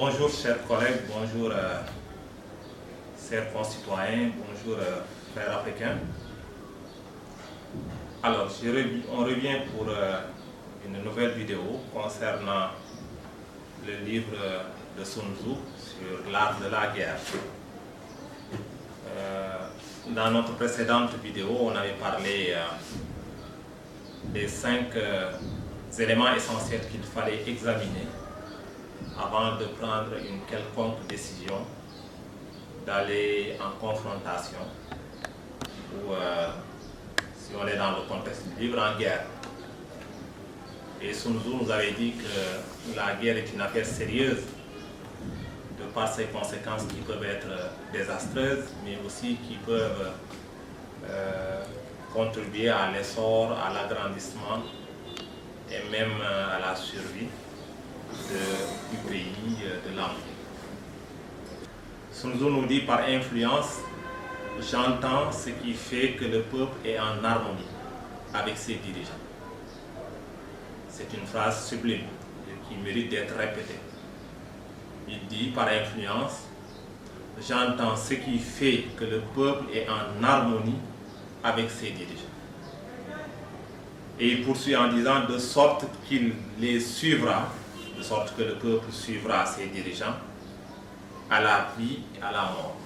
Bonjour chers collègues, bonjour chers concitoyens, bonjour frères africains. Alors, on revient pour une nouvelle vidéo concernant le livre de Sun Tzu sur l'art de la guerre. Dans notre précédente vidéo, on avait parlé des 5 éléments essentiels qu'il fallait examiner avant de prendre une quelconque décision d'aller en confrontation ou, si on est dans le contexte du livre, en guerre. Et Sun Tzu nous avait dit que la guerre est une affaire sérieuse de par ses conséquences qui peuvent être désastreuses, mais aussi qui peuvent contribuer à l'essor, à l'agrandissement et même à la survie du pays, de l'empire. Sun Tzu nous dit par influence, j'entends ce qui fait que le peuple est en harmonie avec ses dirigeants. C'est une phrase sublime qui mérite d'être répétée. Il dit par influence, j'entends ce qui fait que le peuple est en harmonie avec ses dirigeants. Et il poursuit en disant de sorte qu'il les suivra, de sorte que le peuple suivra ses dirigeants à la vie et à la mort.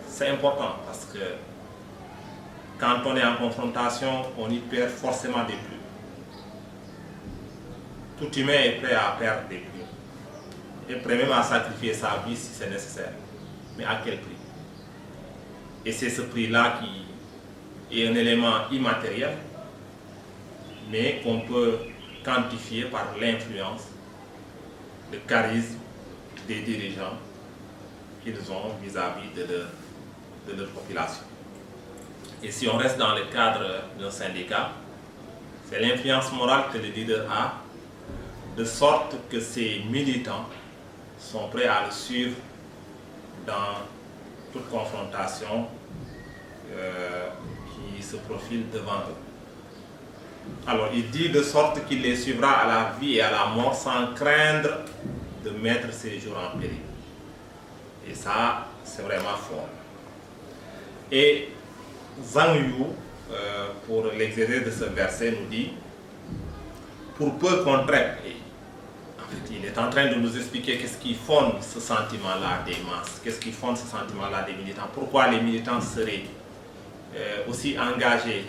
C'est important parce que quand on est en confrontation, on y perd forcément des plumes. Tout humain est prêt à perdre des plumes. Et prêt même à sacrifier sa vie si c'est nécessaire. Mais à quel prix? Et c'est ce prix-là qui est un élément immatériel, mais qu'on peut quantifier par l'influence, le charisme des dirigeants qu'ils ont vis-à-vis de leur population. Et si on reste dans le cadre d'un syndicat, c'est l'influence morale que le leader a, de sorte que ses militants sont prêts à le suivre dans toute confrontation qui se profile devant eux. Alors, il dit de sorte qu'il les suivra à la vie et à la mort sans craindre de mettre ses jours en péril. Et ça, c'est vraiment fort. Et Zhang Yu, pour l'exégèse de ce verset, nous dit, pour peu qu'on traite, en fait, il est en train de nous expliquer qu'est-ce qui fonde ce sentiment-là des masses, qu'est-ce qui fonde ce sentiment-là des militants, pourquoi les militants seraient aussi engagés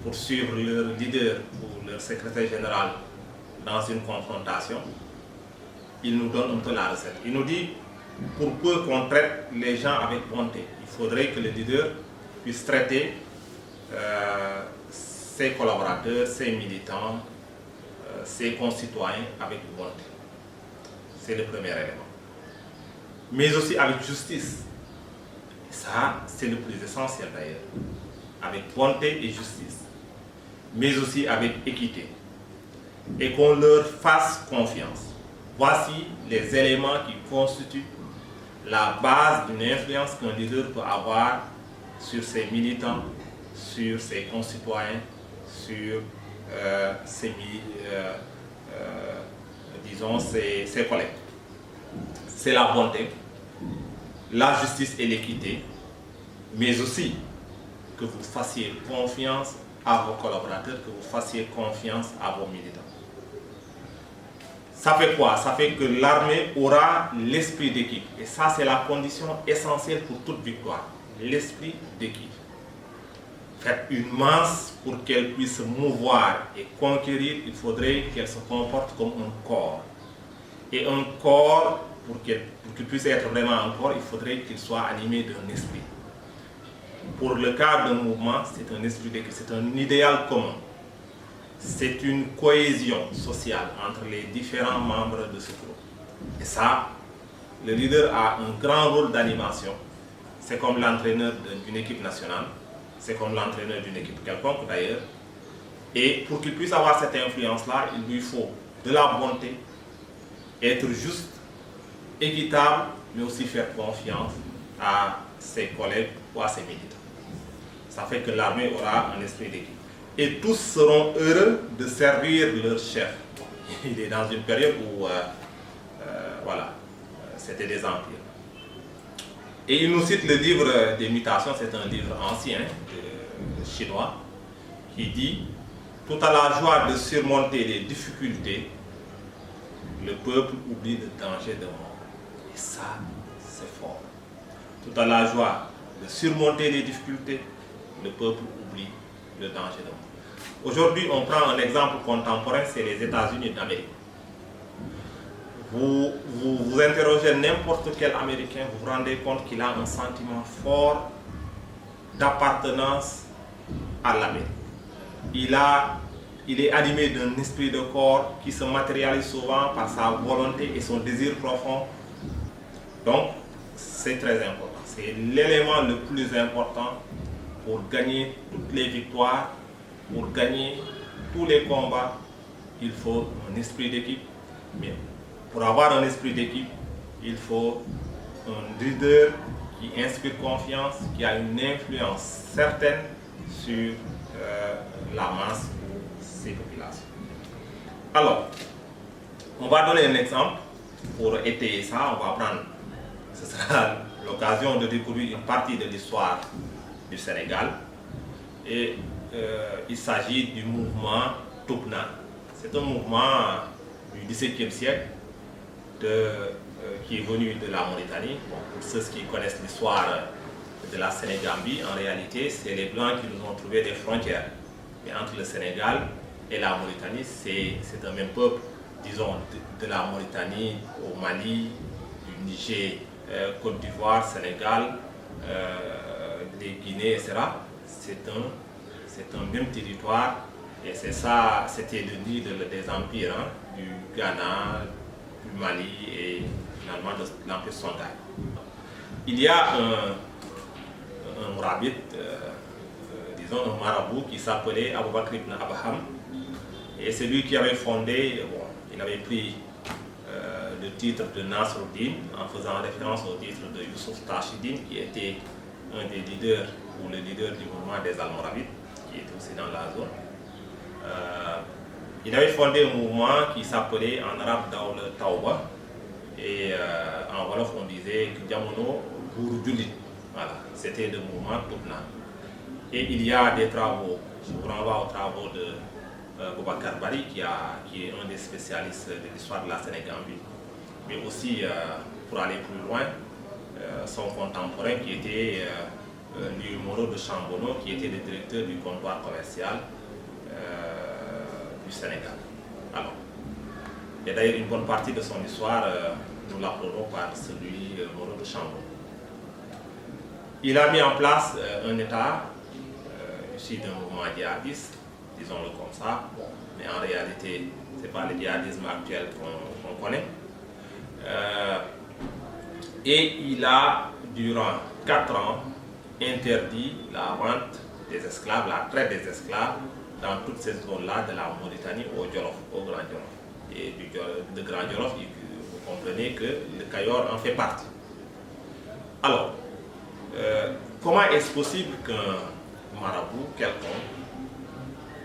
pour suivre leur leader ou leur secrétaire général dans une confrontation. Il nous donne un peu la recette. Il nous dit, pour peu qu'on traite les gens avec bonté, il faudrait que le leader puisse traiter ses collaborateurs, ses militants, ses concitoyens avec bonté. C'est le premier élément. Mais aussi avec justice. Et ça, c'est le plus essentiel d'ailleurs. Avec bonté et justice, mais aussi avec équité, et qu'on leur fasse confiance. Voici les éléments qui constituent la base d'une influence qu'un leader peut avoir sur ses militants, sur ses concitoyens, sur ses collègues. C'est la bonté, la justice et l'équité, mais aussi que vous fassiez confiance à vos collaborateurs, que vous fassiez confiance à vos militants. Ça fait quoi? Ça fait que l'armée aura l'esprit d'équipe. Et ça, c'est la condition essentielle pour toute victoire. L'esprit d'équipe. Faites une masse pour qu'elle puisse se mouvoir et conquérir, il faudrait qu'elle se comporte comme un corps. Et un corps, pour qu'il puisse être vraiment un corps, il faudrait qu'il soit animé d'un esprit. Pour le cas d'un mouvement, c'est un esprit d'équipe, c'est un idéal commun. C'est une cohésion sociale entre les différents membres de ce groupe. Et ça, le leader a un grand rôle d'animation. C'est comme l'entraîneur d'une équipe nationale, c'est comme l'entraîneur d'une équipe quelconque d'ailleurs. Et pour qu'il puisse avoir cette influence-là, il lui faut de la bonté, être juste, équitable, mais aussi faire confiance à ses collègues ou à ses militants. Ça fait que l'armée aura un esprit d'équipe. Et tous seront heureux de servir leur chef. Il est dans une période où voilà, c'était des empires. Et il nous cite le livre des mutations, c'est un livre ancien chinois, qui dit « Tout à la joie de surmonter les difficultés, le peuple oublie le danger de mort. » Et ça, c'est fort. Tout à la joie de surmonter les difficultés, le peuple oublie le danger de mort. Aujourd'hui, on prend un exemple contemporain, c'est les États-Unis d'Amérique. Vous interrogez n'importe quel Américain, vous vous rendez compte qu'il a un sentiment fort d'appartenance à l'Amérique. Il est animé d'un esprit de corps qui se matérialise souvent par sa volonté et son désir profond. Donc, c'est très important. C'est l'élément le plus important pour gagner toutes les victoires, pour gagner tous les combats. Il faut un esprit d'équipe. Mais pour avoir un esprit d'équipe, il faut un leader qui inspire confiance, qui a une influence certaine sur la masse ou ses populations. Alors, on va donner un exemple pour étayer ça. On va prendre, ce sera l'occasion de découvrir une partie de l'histoire du Sénégal. Et il s'agit du mouvement Toubna. C'est un mouvement du XVIIe siècle qui est venu de la Mauritanie. Bon, pour ceux qui connaissent l'histoire de la Sénégambie, en réalité, c'est les Blancs qui nous ont trouvé des frontières. Mais entre le Sénégal et la Mauritanie, c'est un même peuple, disons, de la Mauritanie au Mali, du Niger, Côte d'Ivoire, Sénégal, les Guinées, etc. C'est un même territoire et c'est ça, c'était le nid des empires, hein, du Ghana, du Mali et finalement de l'empire Songhai. Il y a un mourabite, disons un marabout qui s'appelait Aboubakr ibn Abraham et c'est lui qui avait fondé, bon, il avait pris le titre de Nasruddin en faisant référence au titre de Youssouf Tachidine qui était un des leaders ou le leader du mouvement des Almoravides qui était aussi dans la zone. Il avait fondé un mouvement qui s'appelait en arabe Daoul Tauba et en wolof on disait Diamono Bourou-Djulit. Voilà, c'était le mouvement Toubna. Et il y a des travaux, je vous renvoie aux travaux de Boubacar Bari qui est un des spécialistes de l'histoire de la Sénégambie, mais aussi pour aller plus loin, son contemporain qui était Louis Moreau de Chambono, qui était le directeur du comptoir commercial du Sénégal. Alors, il y a d'ailleurs une bonne partie de son histoire, nous l'apprenons par celui Moreau de Chambono. Il a mis en place un État issu d'un mouvement djihadiste, disons-le comme ça, bon, mais en réalité, ce n'est pas le djihadisme actuel qu'on connaît. Et il a, durant 4 ans, interdit la vente des esclaves, la traite des esclaves dans toutes ces zones-là de la Mauritanie au Djolof, au Grand Djolof. Et de Grand Djolof, vous comprenez que le Cayor en fait partie. Alors, comment est-ce possible qu'un marabout quelconque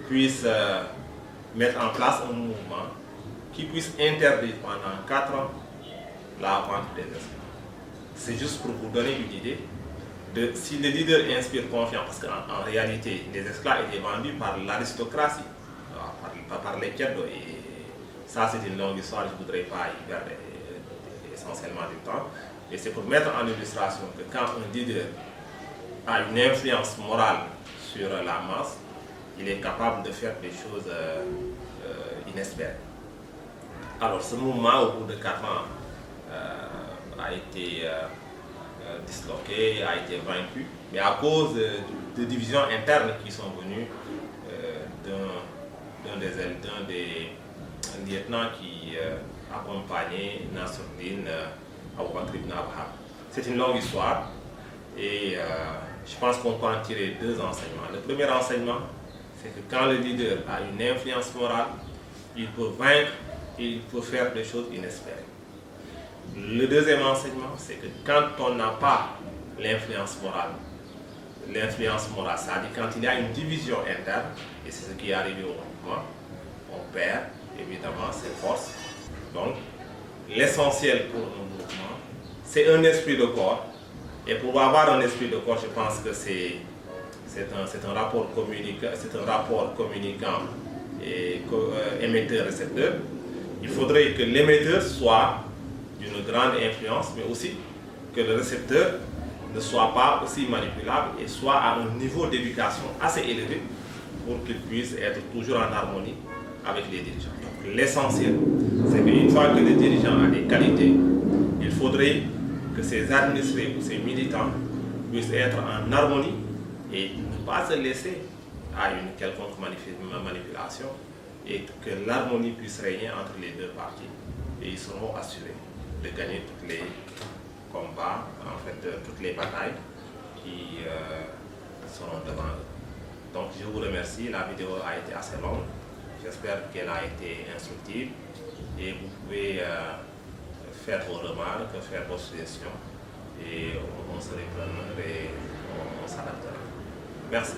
puisse mettre en place un mouvement qui puisse interdire pendant 4 ans la vente des esclaves? C'est juste pour vous donner une idée de si le leader inspire confiance, parce qu'en réalité, les esclaves étaient vendus par l'aristocratie, par les Keddo, et ça c'est une longue histoire, je ne voudrais pas y perdre essentiellement du temps. Et c'est pour mettre en illustration que quand un leader a une influence morale sur la masse, il est capable de faire des choses inespérées. Alors ce mouvement, au bout de 4 ans, a été disloqué, a été vaincu, mais à cause de divisions internes qui sont venues d'un des lieutenants qui accompagnait Nasruddin Aboubakr ibn Abraham. C'est une longue histoire et je pense qu'on peut en tirer 2 enseignements. Le premier enseignement, c'est que quand le leader a une influence morale, il peut vaincre et il peut faire des choses inespérées. Le deuxième enseignement, c'est que quand on n'a pas l'influence morale, c'est-à-dire quand il y a une division interne, et c'est ce qui est arrivé au mouvement, on perd évidemment ses forces. Donc, l'essentiel pour un mouvement, c'est un esprit de corps. Et pour avoir un esprit de corps, je pense que c'est un rapport communicant et émetteur-récepteur. Il faudrait que l'émetteur soit d'une grande influence, mais aussi que le récepteur ne soit pas aussi manipulable et soit à un niveau d'éducation assez élevé pour qu'il puisse être toujours en harmonie avec les dirigeants. Donc l'essentiel, c'est qu'une fois que le dirigeant a des qualités, il faudrait que ses administrés ou ses militants puissent être en harmonie et ne pas se laisser à une quelconque manipulation et que l'harmonie puisse régner entre les deux parties et ils seront assurés de gagner tous les combats, en fait toutes les batailles qui seront devant eux. Donc je vous remercie, la vidéo a été assez longue, j'espère qu'elle a été instructive et vous pouvez faire vos remarques, faire vos suggestions et on se reprendra et on s'adaptera. Merci.